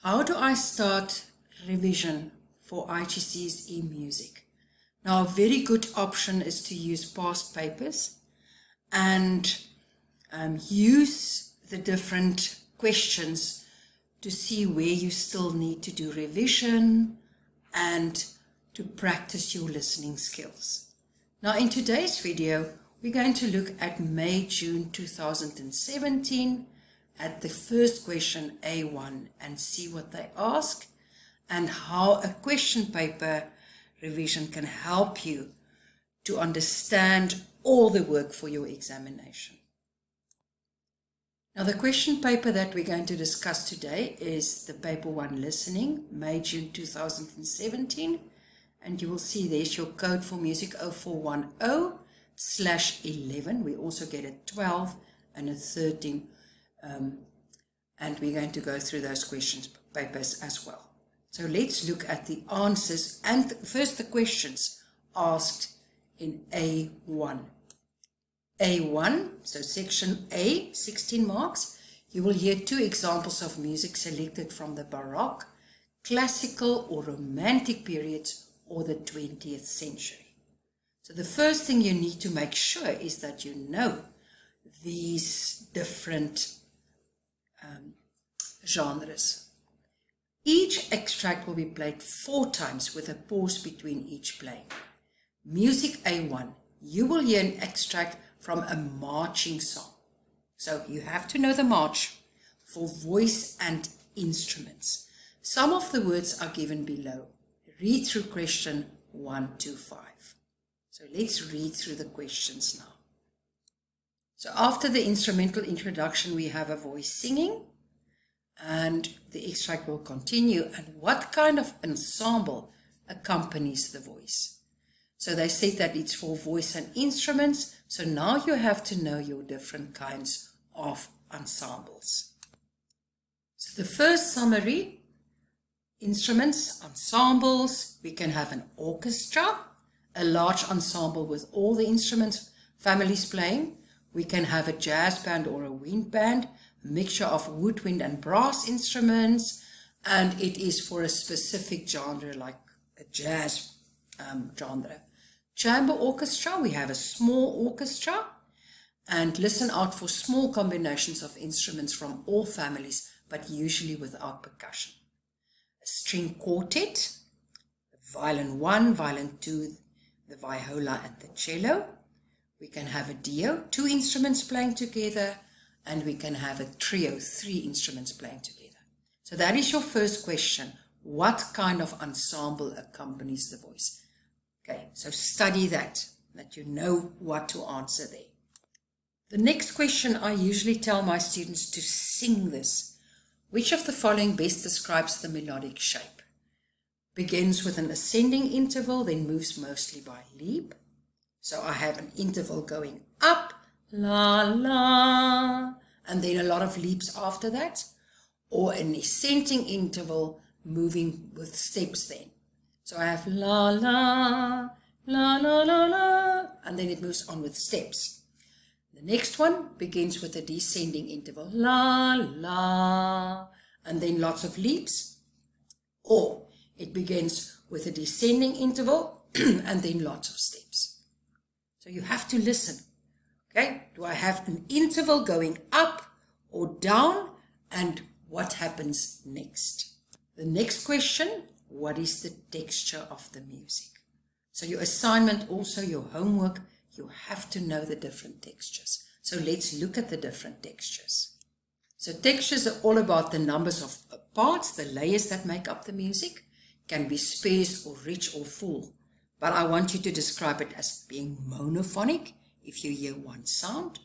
How do I start revision for IGCSE music? Now, a very good option is to use past papers and use the different questions to see where you still need to do revision and to practice your listening skills. Now, in today's video, we're going to look at May-June 2017 at the first question A1 and see what they ask and how a question paper revision can help you to understand all the work for your examination. Now, the question paper that we're going to discuss today is the paper 1 listening, May-June 2017, and you will see there's your code for music 0410/11. We also get a 12 and a 13, and we're going to go through those questions papers as well. So let's look at the answers and first the questions asked in A1. A1, so section A, 16 marks. You will hear 2 examples of music selected from the Baroque, classical or romantic periods or the 20th century. So the first thing you need to make sure is that you know these different genres. Each extract will be played 4 times with a pause between each playing. Music A1, you will hear an extract from a marching song. So you have to know the march for voice and instruments. Some of the words are given below. Read through question 1 to 5. So let's read through the questions now. So after the instrumental introduction, we have a voice singing, and the extract will continue. And what kind of ensemble accompanies the voice? So they said that it's for voice and instruments. So now you have to know your different kinds of ensembles. So the first summary, instruments, ensembles, we can have an orchestra, a large ensemble with all the instruments families playing. We can have a jazz band or a wind band, a mixture of woodwind and brass instruments, and it is for a specific genre like a jazz genre. Chamber orchestra, we have a small orchestra, and listen out for small combinations of instruments from all families, but usually without percussion. A string quartet, violin 1, violin 2, the viola and the cello. We can have a duo, 2 instruments playing together, and we can have a trio, 3 instruments playing together. So that is your first question. What kind of ensemble accompanies the voice? Okay, so study that you know what to answer there. The next question, I usually tell my students to sing this. Which of the following best describes the melodic shape? Begins with an ascending interval, then moves mostly by leap. So I have an interval going up, la, la, and then a lot of leaps after that. Or an ascending interval moving with steps then. So I have la, la, la, la, la, la, and then it moves on with steps. The next one begins with a descending interval, la, la, and then lots of leaps. Or it begins with a descending interval and then lots of steps. So you have to listen. Okay, do I have an interval going up or down, and what happens next? The next question, what is the texture of the music? So your assignment, also your homework, you have to know the different textures. So let's look at the different textures. So textures are all about the numbers of parts, the layers that make up the music. Can be sparse or rich or full. But I want you to describe it as being monophonic, if you hear one sound.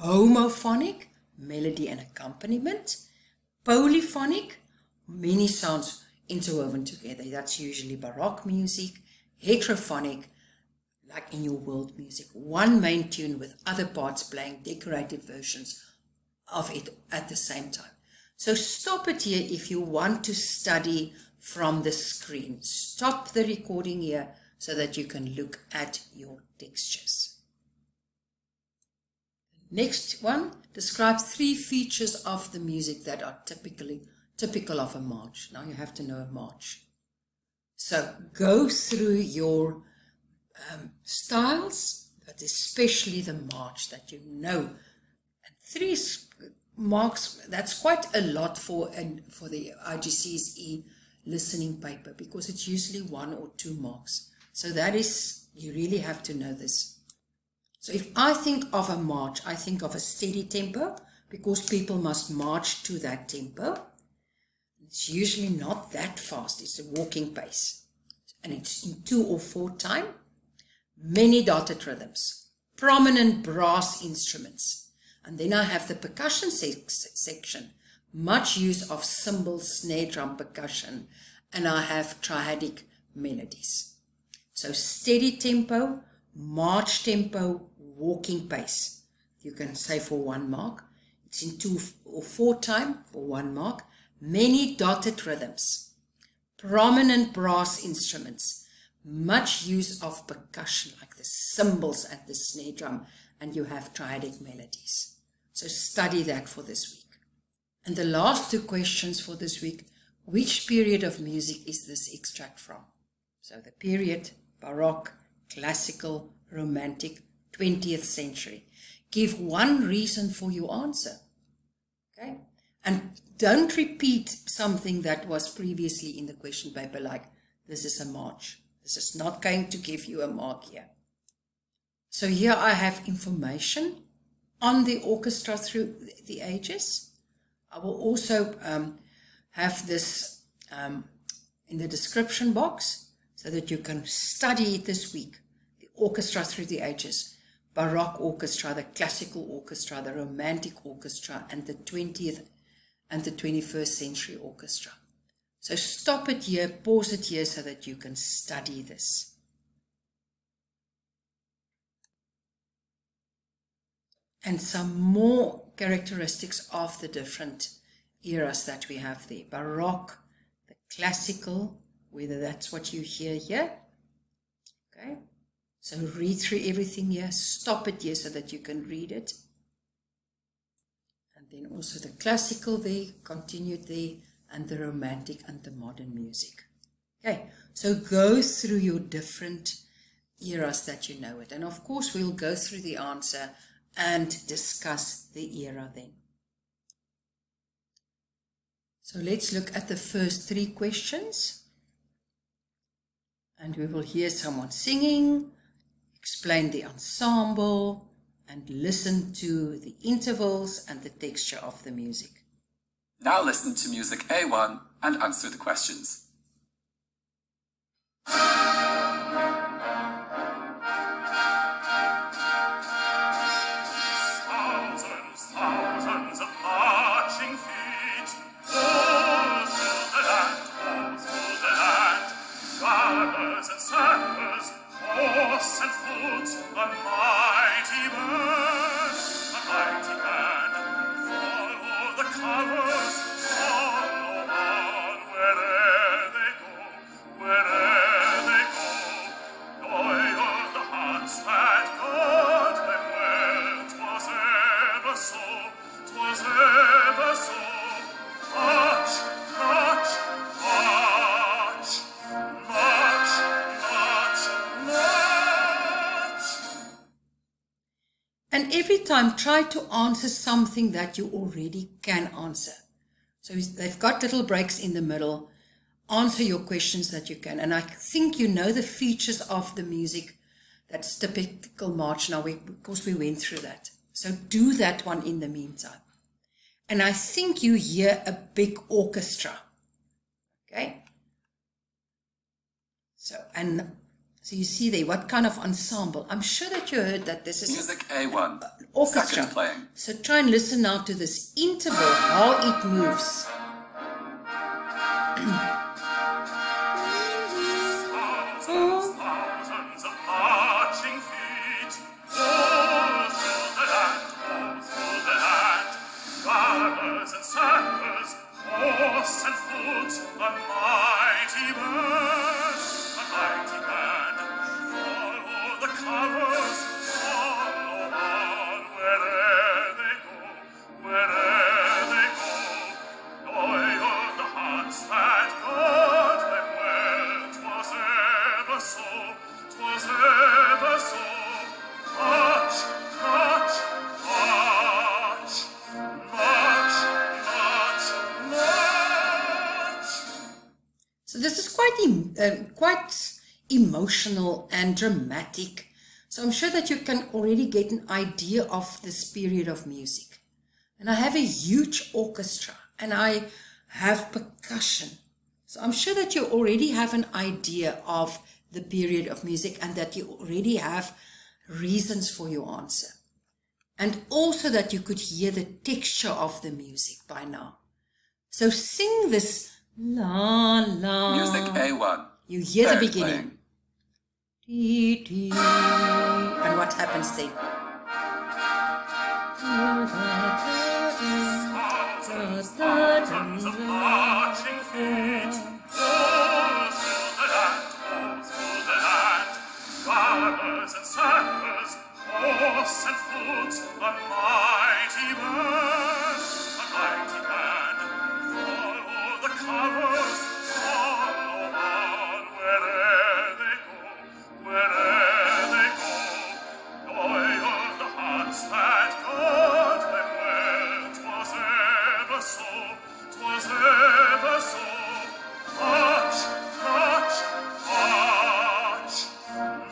Homophonic, melody and accompaniment. Polyphonic, many sounds interwoven together. That's usually Baroque music. Heterophonic, like in your world music. One main tune with other parts playing decorated versions of it at the same time. So stop it here if you want to study from the screen. Stop the recording here so that you can look at your textures. Next one, describe 3 features of the music that are typical typical of a march. Now you have to know a march. So go through your styles, but especially the march that you know. And 3 marks, that's quite a lot for the IGCSE listening paper, because it's usually 1 or 2 marks. So that is, you really have to know this. So if I think of a march, I think of a steady tempo, because people must march to that tempo. It's usually not that fast, it's a walking pace. And it's in 2 or 4 time. Many dotted rhythms, prominent brass instruments. And then I have the percussion section, much use of cymbals, snare drum, percussion, and I have triadic melodies. So steady tempo, march tempo, walking pace. You can say for 1 mark. It's in 2 or 4 time for 1 mark. Many dotted rhythms, prominent brass instruments, much use of percussion like the cymbals and the snare drum, and you have triadic melodies. So study that for this week. And the last 2 questions for this week, which period of music is this extract from? So the period, Baroque, classical, romantic, 20th century. Give 1 reason for your answer. Okay? And don't repeat something that was previously in the question paper, like this is a march. This is not going to give you a mark here. So here I have information on the orchestra through the ages. I will also have this in the description box so that you can study it this week. The orchestra through the ages, Baroque orchestra, the classical orchestra, the romantic orchestra, and the 20th and the 21st century orchestra. So stop it here, pause it here so that you can study this. And some more characteristics of the different eras that we have there. Baroque, the classical, whether that's what you hear here. Okay, so read through everything here, stop it here so that you can read it. And then also the classical there, continued there, and the romantic and the modern music. Okay, so go through your different eras that you know it. And of course, we'll go through the answer and discuss the era then. So let's look at the first 3 questions. And we will hear someone singing, explain the ensemble, and listen to the intervals and the texture of the music. Now listen to music A1 and answer the questions. Thousands of marching feet, all through the land, drummers and sappers, horse and flute, a mighty band, follow the colors, follow on where'er they go, joy of the hearts that got them well, 'twas ever so, march, march, march, march, march, march. And every time try to answer something that you already can answer. So they've got little breaks in the middle. Answer your questions that you can. And I think you know the features of the music that's typical march now, because we went through that. So do that one in the meantime. And I think you hear a big orchestra. Okay? So you see there, what kind of ensemble? I'm sure that you heard that this is Music A1, orchestra. second playing. So try and listen now to this interval, how it moves. Thousands of marching feet, all through the land, drummers and sappers, horse and flute, a mighty band, follow the colors, follow on where'er they go, quite emotional and dramatic. So I'm sure that you can already get an idea of this period of music. And I have a huge orchestra and I have percussion. So I'm sure that you already have an idea of the period of music and that you already have reasons for your answer. And also that you could hear the texture of the music by now. So sing this la la. Music A1. You hear the Third beginning. playing. Dee, dee. And what happens then? Thousands of marching feet, rolls through the land, garters and circles, horse and foot, a mighty band, follow the colors, follow on wherever they go, loyal the hearts that guard them well, 'twas ever so, much, much, much,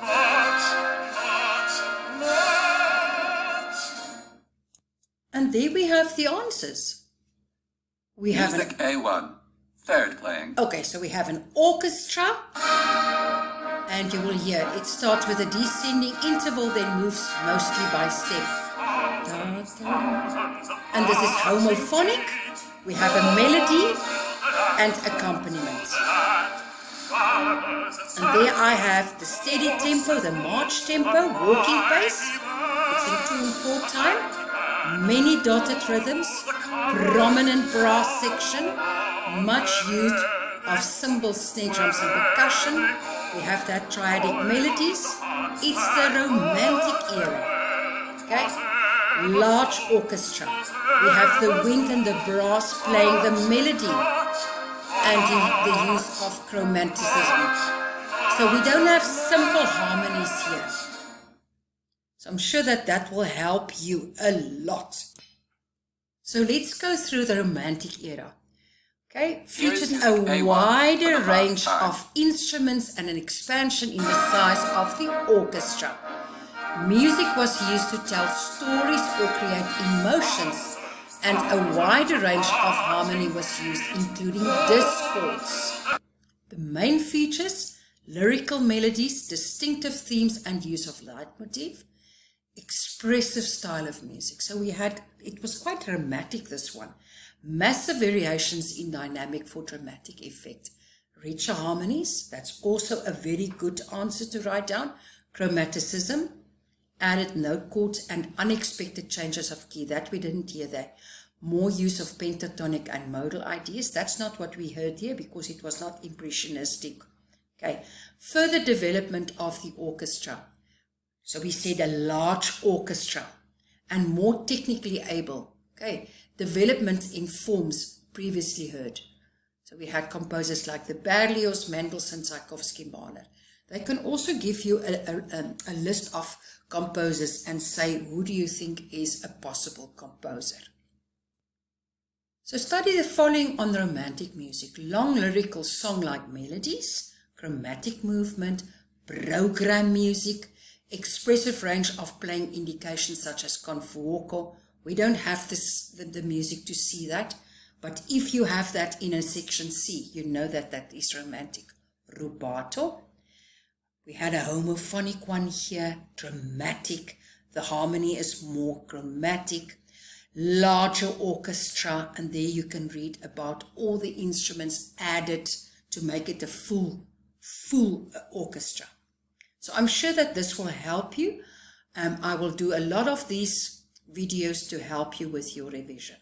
much, much, much. And there we have the answers. We have Music A1. Third playing. Okay, so we have an orchestra, and you will hear it starts with a descending interval, then moves mostly by step. And this is homophonic. We have a melody and accompaniment. And there I have the steady tempo, the march tempo, walking pace. It's in 2 and 4 time. Many dotted rhythms, prominent brass section, much use of cymbals, snare drums and percussion. We have that triadic melodies. It's the romantic era. Okay? Large orchestra. We have the wind and the brass playing the melody and the use of chromaticism. So we don't have simple harmonies here. So I'm sure that that will help you a lot. So let's go through the romantic era. Okay, features a wider range of instruments and an expansion in the size of the orchestra. Music was used to tell stories or create emotions, and a wider range of harmony was used, including discords. The main features: lyrical melodies, distinctive themes and use of leitmotif, expressive style of music. So it was quite dramatic, this one. Massive variations in dynamic for dramatic effect. Richer harmonies, that's also a very good answer to write down. Chromaticism, added note chords and unexpected changes of key. That we didn't hear that. More use of pentatonic and modal ideas. That's not what we heard here because it was not impressionistic. Okay. Further development of the orchestra. So we said a large orchestra and more technically able. Okay. Development in forms previously heard. So we had composers like the Berlioz, Mendelssohn, Tchaikovsky, Mahler. They can also give you a list of composers and say, who do you think is a possible composer? So study the following on romantic music: long lyrical song-like melodies, chromatic movement, program music, expressive range of playing indications such as con fuoco. We don't have the music to see that, but if you have that in a section C, you know that that is romantic. Rubato. We had a homophonic one here, dramatic. The harmony is more chromatic. Larger orchestra, and there you can read about all the instruments added to make it a full orchestra. So I'm sure that this will help you. I will do a lot of these videos to help you with your revision.